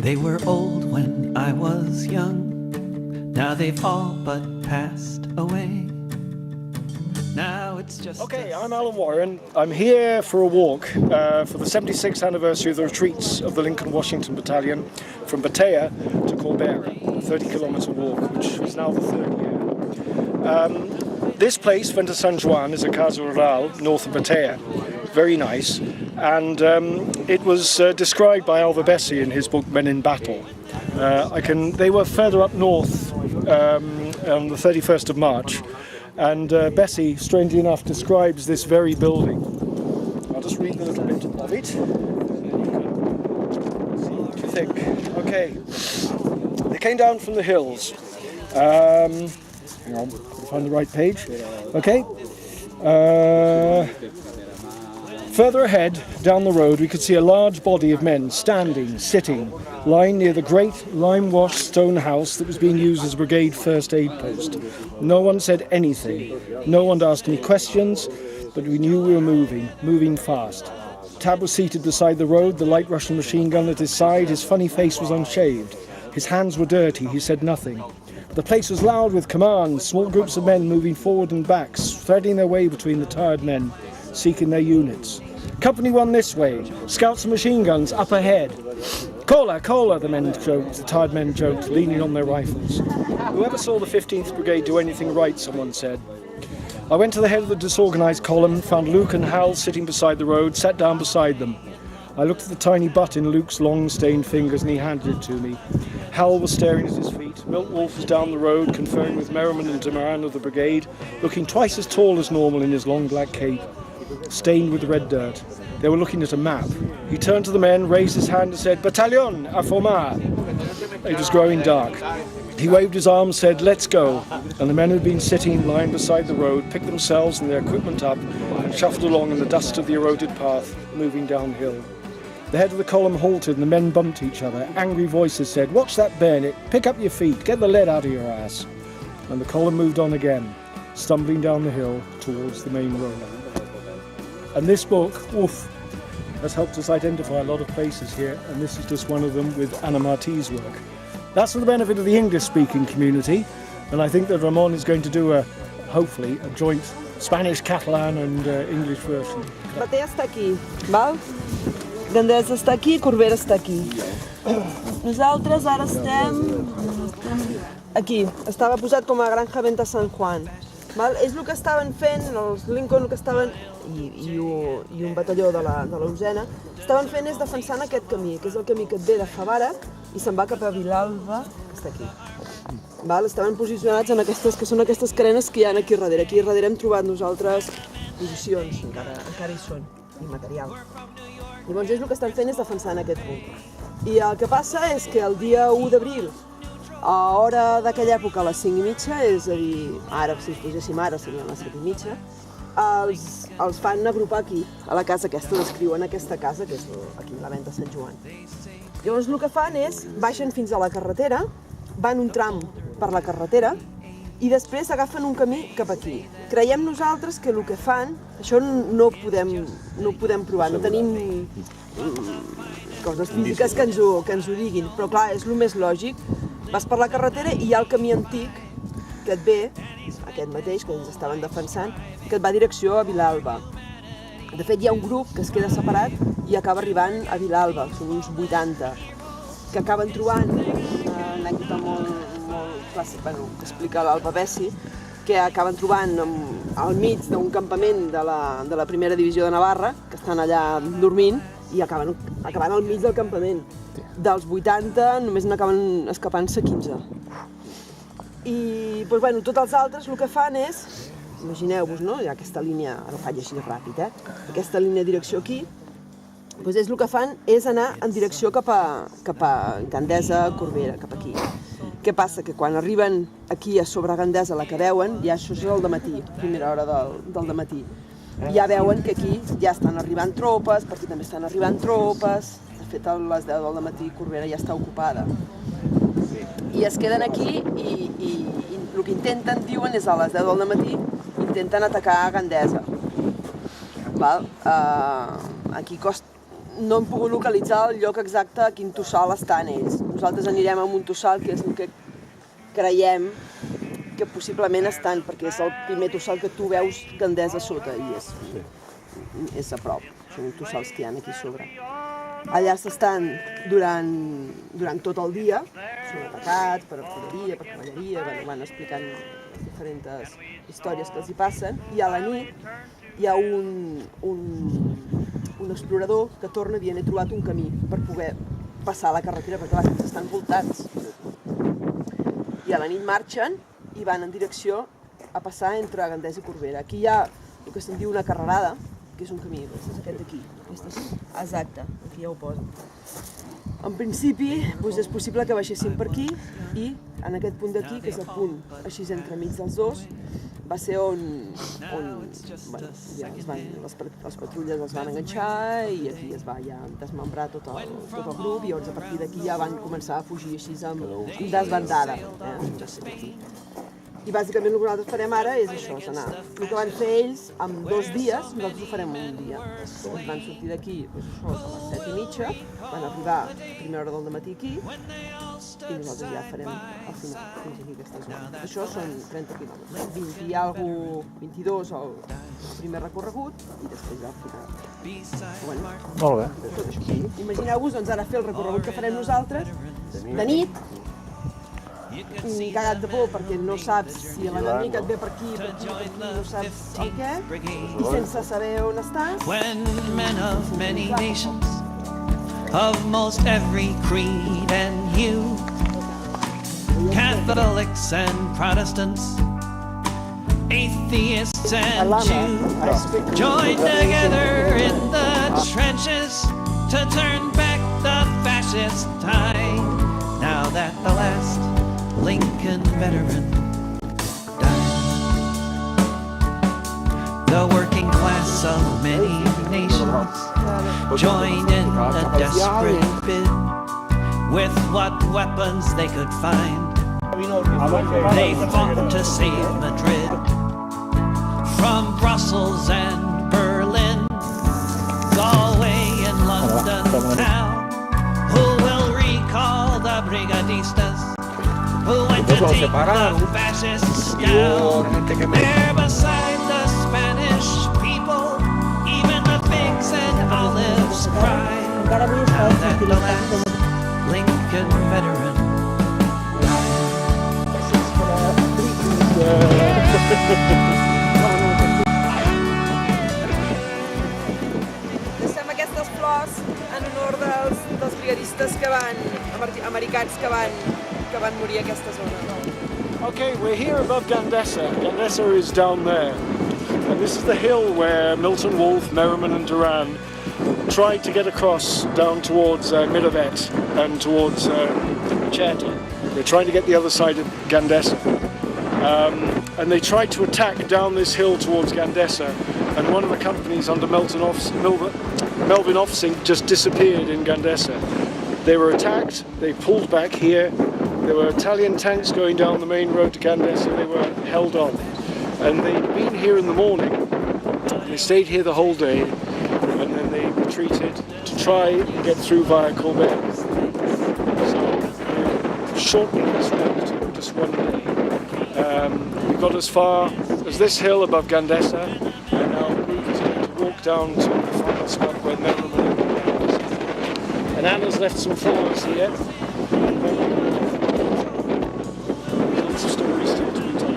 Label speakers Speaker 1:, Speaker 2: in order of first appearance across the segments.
Speaker 1: They were old when I was young. Now they've all but passed away. Now it's just
Speaker 2: Okay, I'm Alan Warren. I'm here for a walk for the 76th anniversary of the retreats of the Lincoln Washington Battalion from Terra to Corbera, a 30-kilometre walk, which is now the third year. This place, Venta San Juan, is a casa rural north of Terra. Very nice, and it was described by Alva Bessie in his book Men in Battle. They were further up north on the 31st of March. And Bessie, strangely enough, describes this very building. I'll just read a little bit of it. See what you think. Okay. They came down from the hills. Hang on, find the right page. Okay. Further ahead, down the road, we could see a large body of men standing, sitting, lying near the great lime-washed stone house that was being used as a brigade first aid post. No one said anything. No one asked any questions, but we knew we were moving fast. Tab was seated beside the road, the light Russian machine gun at his side. His funny face was unshaved. His hands were dirty. He said nothing. The place was loud with commands, small groups of men moving forward and back, threading their way between the tired men, seeking their units. Company 1 this way. Scouts and machine guns up ahead. Cola, cola, the tired men joked, leaning on their rifles. Whoever saw the 15th Brigade do anything right, someone said. I went to the head of the disorganized column, found Luke and Hal sitting beside the road, sat down beside them. I looked at the tiny butt in Luke's long, stained fingers and he handed it to me. Hal was staring at his feet. Milt Wolf was down the road, conferring with Merriman and Merriman of the brigade, looking twice as tall as normal in his long black cape, stained with red dirt. They were looking at a map. He turned to the men, raised his hand and said, "Bataillon, à formar." It was growing dark. He waved his arms, said, "Let's go." And the men who had been sitting, lying beside the road, picked themselves and their equipment up and shuffled along in the dust of the eroded path, moving downhill. The head of the column halted and the men bumped each other. Angry voices said, "Watch that bayonet, pick up your feet, get the lead out of your ass." And the column moved on again, stumbling down the hill towards the main road. And this book, oof, has helped us identify a lot of places here, and this is just one of them with Anna Marti's work. That's for the benefit of the English-speaking community, and I think that Ramon is going to do hopefully, a joint Spanish, Catalan and English version.
Speaker 3: Batea està aquí, val? Gandesa està aquí, Corbera està aquí. Nosaltres ara estem aquí. Estava posat com a Granja Venta San Juan. Val? És el que estaven fent, els Lincoln, el que estaven, i un batalló de la Usena, estaven fent és defensant aquest camí, que és el camí que et ve de Favara i se'n va cap a Vilalba, que està aquí. Val? Estaven posicionats en aquestes, que són aquestes carenes que hi ha aquí darrere. Aquí darrere hem trobat nosaltres posicions, encara hi són, i material. Llavors el que estan fent és defensant aquest punt. I el que passa és que el dia 1 d'abril, a hora d'aquella època, a les 5:30, és a dir, ara, si es poséssim ara, serien les 7:30, els fan agrupar aquí, a la casa aquesta, descriuen aquesta casa, que és aquí, la Venta Sant Joan. Llavors el que fan és, baixen fins a la carretera, van un tram per la carretera i després agafen un camí cap aquí. Creiem nosaltres que el que fan, això no ho podem provar, no tenim coses físiques que ens ho diguin, però clar, és el més lògic. Vas per la carretera i hi ha el camí antic que et ve, aquest mateix que ens estaven defensant, que et va a direcció a Vilalba. De fet, hi ha un grup que es queda separat i acaba arribant a Vilalba, són uns 80, que acaben trobant una anècdota molt clàssica, que explica l'Alba Bessi, que acaben trobant al mig d'un campament de la primera divisió de Navarra, que estan allà dormint, i acaben al mig del campament. Dels 80 només n'acaben escapant-se 15. I tots els altres el que fan és, imagineu-vos, no? Hi ha aquesta línia, ara ho faig així ràpid, aquesta línia de direcció aquí, és el que fan és anar en direcció cap a Gandesa, Corbera, cap aquí. Què passa? Que quan arriben aquí a sobre Gandesa, la que veuen, ja això és el dematí, primera hora del dematí. Ja veuen que aquí ja estan arribant tropes, per aquí també estan arribant tropes. De fet, a les 10 del matí Corbera ja està ocupada. I es queden aquí i el que intenten, diuen, és a les 10 del matí, intenten atacar Gandesa. Aquí no hem pogut localitzar el lloc exacte a quin tossal estan ells. Nosaltres anirem a un tossal que és el que creiem que possiblement estan, perquè és el primer tossal que tu veus Gandesa sota i és a prop. Són els tossals que hi ha aquí sobre. Allà s'estan durant tot el dia, són atacats per artilleria, per cavalleria, van explicant diferents històries que els hi passen, i a la nit hi ha un explorador que torna dient he trobat un camí per poder passar la carretera, perquè clar, estan voltats. I a la nit marxen i van en direcció a passar entre Gandesa i Corbera. Aquí hi ha el que se'n diu una carrerada, que és un camí, és aquest d'aquí. Exacte, aquí ja ho posen. En principi, doncs és possible que baixessin per aquí i en aquest punt d'aquí, que és el punt així entremig dels dos, va ser on les patrulles els van enganxar i aquí es va ja desmembrar tot el grup i llavors a partir d'aquí ja van començar a fugir així amb desbandada. I bàsicament el que nosaltres farem ara és això, és anar. El que van fer ells en 2 dies, nosaltres ho farem un dia. Ells van sortir d'aquí a les 7:30, van arribar a primera hora del matí aquí i nosaltres ja farem al final, fins aquí aquesta zona. Això són 30 quilòmetres, 20 i alguna 22 el primer recorregut i després ja al final.
Speaker 2: Molt bé.
Speaker 3: Imagineu-vos doncs ara fer el recorregut que farem nosaltres de nit, cagat de por perquè no saps si l'enemic et ve per aquí, no saps el què, i sense saber on estàs.
Speaker 1: When men of many nations, of most every creed and hue, Catholics and Protestants, atheists and Jews, join together in the trenches to turn back the fascist tide. Now that the last Lincoln veteran died, the working class of many nations joined in a desperate bid with what weapons they could find. They fought to save Madrid from Brussels and Berlin, Galway and London town. Who will recall the brigadistas who went to take the fascists down? There beside the Spanish people, even the pigs and olives cry. Now that the last Lincoln veteran
Speaker 3: Deixem aquestes flors en honor dels brigadistes americans que van morir a aquesta zona.
Speaker 2: Okay, we're here above Gandesa. Gandesa is down there. And this is the hill where Milton Wolfe, Merriman and Duran tried to get across down towards Miravet and towards Certa. They're trying to get the other side of Gandesa. And they tried to attack down this hill towards Gandesa, and one of the companies under Melvin Offsink just disappeared in Gandesa. They were attacked, they pulled back here, there were Italian tanks going down the main road to Gandesa, they were held on. And they'd been here in the morning, they stayed here the whole day, and then they retreated to try and get through via Corbett. So, shortening this route to just one day. We got as far as this hill above Gandesa, and now the group is going to walk down to the final spot where Merriman is. And Anna's left some flowers here. Lots of stories still to be told.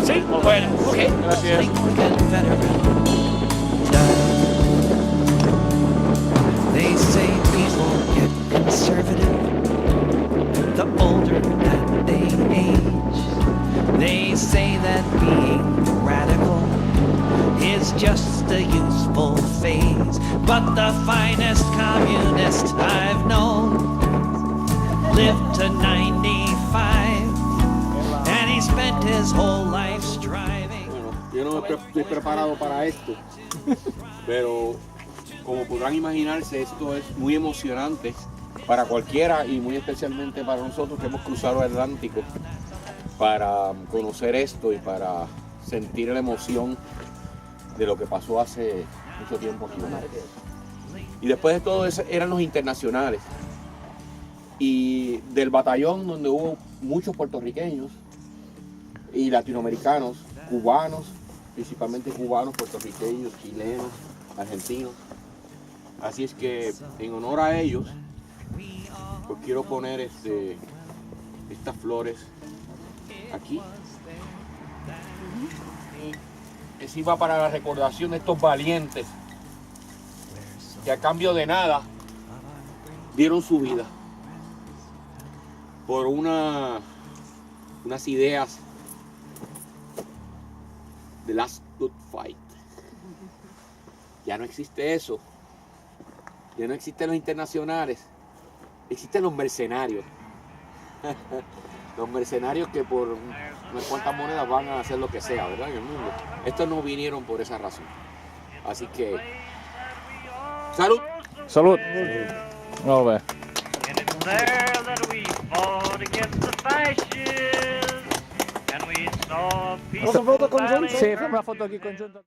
Speaker 2: See? Bueno, okay. Gracias.
Speaker 1: They say people get conservative the older that they age. They say that being radical is just a useful phase. But the finest communist I've known lived to 95, and he spent his whole life striving.
Speaker 4: Bueno, yo no estoy preparado para esto, pero como podrán imaginarse, esto es muy emocionante para cualquiera y muy especialmente para nosotros que hemos cruzado el Atlántico para conocer esto y para sentir la emoción de lo que pasó hace mucho tiempo aquí. Y después de todo eso eran los internacionales. Y del batallón donde hubo muchos puertorriqueños y latinoamericanos, cubanos, principalmente cubanos, puertorriqueños, chilenos, argentinos. Así es que en honor a ellos, pues quiero poner estas flores aquí. Y así va para la recordación de estos valientes que a cambio de nada dieron su vida por unas ideas de last good fight. Ya no existe eso. Ya no existen los internacionales. Existen los mercenarios. Los mercenarios que por unas cuantas monedas van a hacer lo que sea, ¿verdad? En el mundo. Estos no vinieron por esa razón. Así que... ¡salud!
Speaker 5: Salud. Molt bé.
Speaker 6: And it's there that we fought against the fascists, and we saw
Speaker 2: Vamos a foto
Speaker 6: people
Speaker 2: conjunta?
Speaker 5: Sí, fem una foto aquí conjunta.